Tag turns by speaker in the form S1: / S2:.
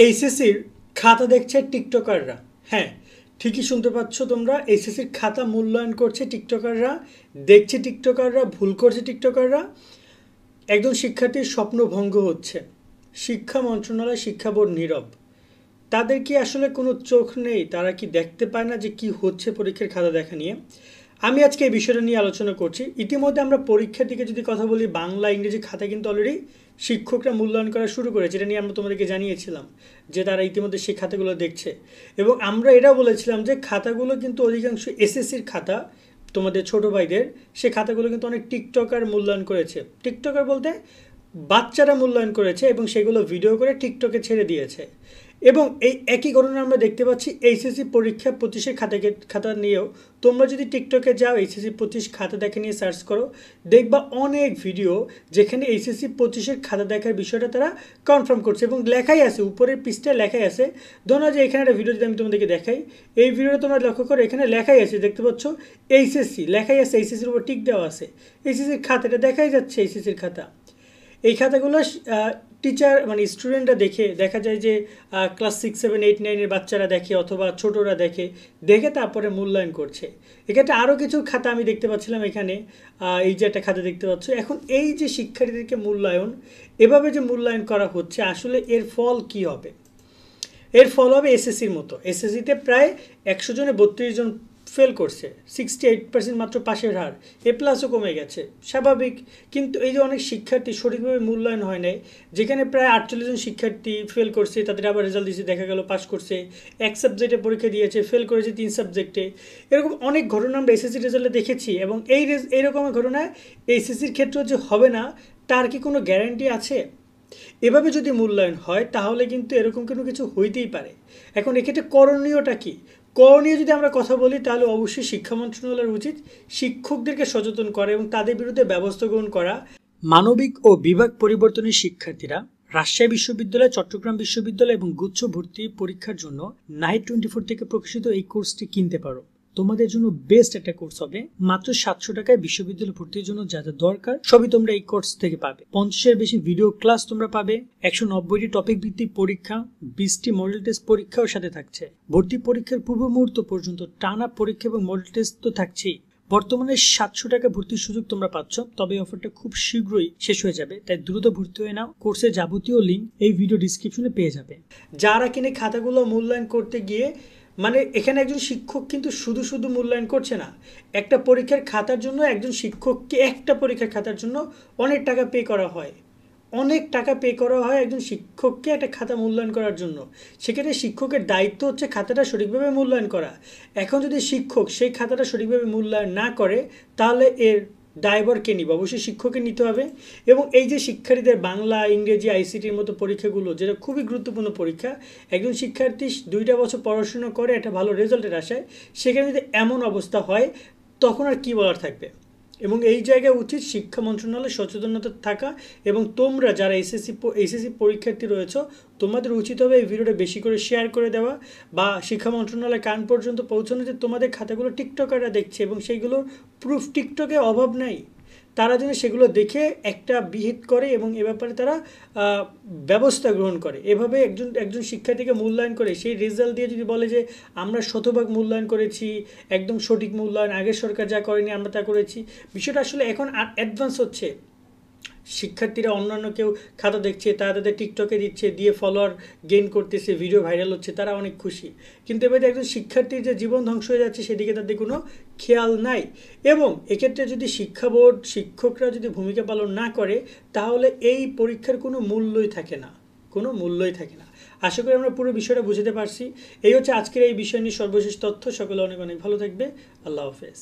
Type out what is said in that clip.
S1: এইচএসসির খাতা দেখছে টিকটকাররা। হ্যাঁ, ঠিকই শুনতে পাচ্ছ তোমরা। এইচএসসির খাতা মূল্যায়ন করছে টিকটকাররা, দেখছে টিকটকাররা, ভুল করছে টিকটকাররা। একজন শিক্ষার্থীর স্বপ্ন ভঙ্গ হচ্ছে। শিক্ষা মন্ত্রণালয়, শিক্ষা বোর্ড নীরব। তাদের কি আসলে কোনো চোখ নেই? তারা কি দেখতে পায় না যে কি হচ্ছে পরীক্ষার খাতা দেখা নিয়ে? আমি আজকে এই বিষয়টা নিয়ে আলোচনা করছি। ইতিমধ্যে আমরা পরীক্ষার দিকে যদি কথা বলি, বাংলা ইংরেজি খাতা কিন্তু অলরেডি শিক্ষকরা মূল্যায়ন করা শুরু করেছে। এটা নিয়ে আমরা তোমাদেরকে জানিয়েছিলাম যে তারা ইতিমধ্যে সেই খাতাগুলো দেখছে। এবং আমরা এটাও বলেছিলাম যে খাতাগুলো কিন্তু অধিকাংশ এসএসসির খাতা, তোমাদের ছোট ভাইদের, সে খাতাগুলো কিন্তু অনেক টিকটকার মূল্যায়ন করেছে। টিকটকার বলতে বাচ্চারা মূল্যায়ন করেছে এবং সেগুলো ভিডিও করে টিকটকে ছেড়ে দিয়েছে। এবং এই একই ঘটনা আমরা দেখতে পাচ্ছি এইচএসসি পরীক্ষা 25-এর খাতা নিয়েও। তোমরা যদি টিকটকে যাও, এইচএসসি 25 খাতা দেখা নিয়ে সার্চ করো, দেখবা অনেক ভিডিও যেখানে এইচএসসি 25-এর খাতা দেখার বিষয়টা তারা কনফার্ম করছে এবং লেখাই আছে, উপরের পৃষ্ঠায় লেখাই আছে। ধরো যে এখানে একটা ভিডিও যদি আমি তোমাদেরকে দেখাই, এই ভিডিওটা তোমরা লক্ষ্য করো, এখানে লেখাই আছে, দেখতে পাচ্ছ এইচএসসি লেখাই আছে, এইচএসসির উপর টিক দেওয়া আছে। এইচএসসির খাতা, এটা দেখাই যাচ্ছে এইচএসসির খাতা। এই খাতাগুলো টিচার মানে স্টুডেন্টরা দেখা যায় যে ক্লাস 6, 7, 8, 9-এর বাচ্চারা দেখে অথবা ছোটরা দেখে তারপরে মূল্যায়ন করছে। এক্ষেত্রে আরও কিছু খাতা আমি দেখতে পাচ্ছিলাম এখানে। এই যে একটা খাতা দেখতে পাচ্ছ। এখন এই যে শিক্ষার্থীদেরকে মূল্যায়ন, এভাবে যে মূল্যায়ন করা হচ্ছে, আসলে এর ফল কি হবে? এর ফল হবে এসএসসির মতো। এসএসসিতে প্রায় 100 জনে 32 জন ফেল করছে, 68% মাত্র পাশের হার, এ প্লাসও কমে গেছে, স্বাভাবিক। কিন্তু এই যে অনেক শিক্ষার্থী সঠিকভাবে মূল্যায়ন হয় নাই, যেখানে প্রায় 48 জন শিক্ষার্থী ফেল করছে, তাদের আবার রেজাল্ট দিয়েছে, দেখা গেল পাস করছে, এক সাবজেক্টে পরীক্ষা দিয়েছে, ফেল করেছে 3 সাবজেক্টে। এরকম অনেক ঘটনা আমরা এসএসসি রেজাল্টে দেখেছি। এবং এইরকমের ঘটনা এইচএসসির ক্ষেত্রেও যে হবে না, তার কি কোনো গ্যারান্টি আছে? এভাবে যদি মূল্যায়ন হয় তাহলে কিন্তু এরকম কোনো কিছু হইতেই পারে। এখন এক্ষেত্রে করণীয়টা কি? করণীয় যদি আমরা কথা বলি, তাহলে অবশ্যই শিক্ষা মন্ত্রণালয়ের উচিত শিক্ষকদেরকে সচেতন করা এবং তাদের বিরুদ্ধে ব্যবস্থা গ্রহণ করা। মানবিক ও বিভাগ পরিবর্তনের শিক্ষার্থীরা রাজশাহী বিশ্ববিদ্যালয়, চট্টগ্রাম বিশ্ববিদ্যালয় এবং গুচ্ছ ভর্তি পরীক্ষার জন্য নাহিদ 24 থেকে প্রকাশিত এই কোর্সটি কিনতে পারো। তোমাদের জন্য বেস্ট একটা কোর্স হবে। মাত্র 700 টাকায় বিশ্ববিদ্যালয় ভর্তির জন্য যা যা দরকার সবই তোমরা এই কোর্স থেকে পাবে। 50-এর বেশি ভিডিও ক্লাস তোমরা পাবে, 190টি টপিক ভিত্তিক পরীক্ষা, 20টি মডেল টেস্ট পরীক্ষাও সাথে থাকছে। ভর্তি পরীক্ষার পূর্ব মুহূর্ত পর্যন্ত টানা পরীক্ষা এবং মডেল টেস্ট তো থাকছেই। বর্তমানে 700 টাকা ভর্তির সুযোগ তোমরা পাচ্ছ, তবে অফারটা খুব শীঘ্রই শেষ হয়ে যাবে, তাই দ্রুত ভর্তি হয়ে নাও। কোর্সের যাবতীয় লিঙ্ক এই ভিডিও ডিসক্রিপশনে পেয়ে যাবে। যারা কিনে খাতাগুলো মূল্যায়ন করতে গিয়ে, মানে এখানে একজন শিক্ষক কিন্তু শুধু মূল্যায়ন করছে না, একটা পরীক্ষার খাতার জন্য একজন শিক্ষককে, একটা পরীক্ষার খাতার জন্য অনেক টাকা পে করা হয়। একজন শিক্ষককে একটা খাতা মূল্যায়ন করার জন্য। সেক্ষেত্রে শিক্ষকের দায়িত্ব হচ্ছে খাতাটা সঠিকভাবে মূল্যায়ন করা। এখন যদি শিক্ষক সেই খাতাটা সঠিকভাবে মূল্যায়ন না করে, তাহলে এর দায়ভার কে নিবে? অবশ্যই শিক্ষককে নিতে হবে। এবং এই যে শিক্ষার্থীদের বাংলা, ইংরেজি, আইসিটির মতো পরীক্ষাগুলো, যেটা খুবই গুরুত্বপূর্ণ পরীক্ষা, একজন শিক্ষার্থী 2টা বছর পড়াশোনা করে একটা ভালো রেজাল্টের আশায়, সেখানে যদি এমন অবস্থা হয়, তখন আর কি বলার থাকবে? এবং এই জায়গায় উচিত শিক্ষা মন্ত্রণালয়ের সচেতনতা থাকা। এবং তোমরা যারা এসএসসি পরীক্ষার্থী রয়েছ, তোমাদের উচিত হবে এই ভিডিওটা বেশি করে শেয়ার করে দেওয়া বা শিক্ষা মন্ত্রণালয়ের কান পর্যন্ত পৌঁছানো, যে তোমাদের খাতাগুলো টিকটকাররা দেখছে এবং সেইগুলোর প্রুফ টিকটকে অভাব নাই। তারা যেন সেগুলো দেখে একটা বিহিত করে এবং এ ব্যাপারে তারা ব্যবস্থা গ্রহণ করে। এভাবে একজন শিক্ষার্থীকে মূল্যায়ন করে সেই রেজাল্ট দিয়ে যদি বলে যে আমরা শতভাগ মূল্যায়ন করেছি, একদম সঠিক মূল্যায়ন, আগের সরকার যা করেনি আমরা তা করেছি, বিষয়টা আসলে এখন অ্যাডভান্স হচ্ছে। শিক্ষার্থীরা অন্যান্য কেউ খাতা দেখছে, তারা তাদের টিকটকে দিচ্ছে, দিয়ে ফলোয়ার গেইন করতেছে, ভিডিও ভাইরাল হচ্ছে, তারা অনেক খুশি। কিন্তু এবারে একজন শিক্ষার্থীর যে জীবন ধ্বংস হয়ে যাচ্ছে, সেদিকে তাদের কোনো খেয়াল নাই। এবং এক্ষেত্রে যদি শিক্ষা বোর্ড, শিক্ষকরা যদি ভূমিকা পালন না করে, তাহলে এই পরীক্ষার কোনো মূল্যই থাকে না। আশা করি আমরা পুরো বিষয়টা বুঝতে পারছি। এই হচ্ছে আজকের এই বিষয় নিয়ে সর্বশেষ তথ্য। সকলে অনেক ভালো থাকবে। আল্লাহ হাফেজ।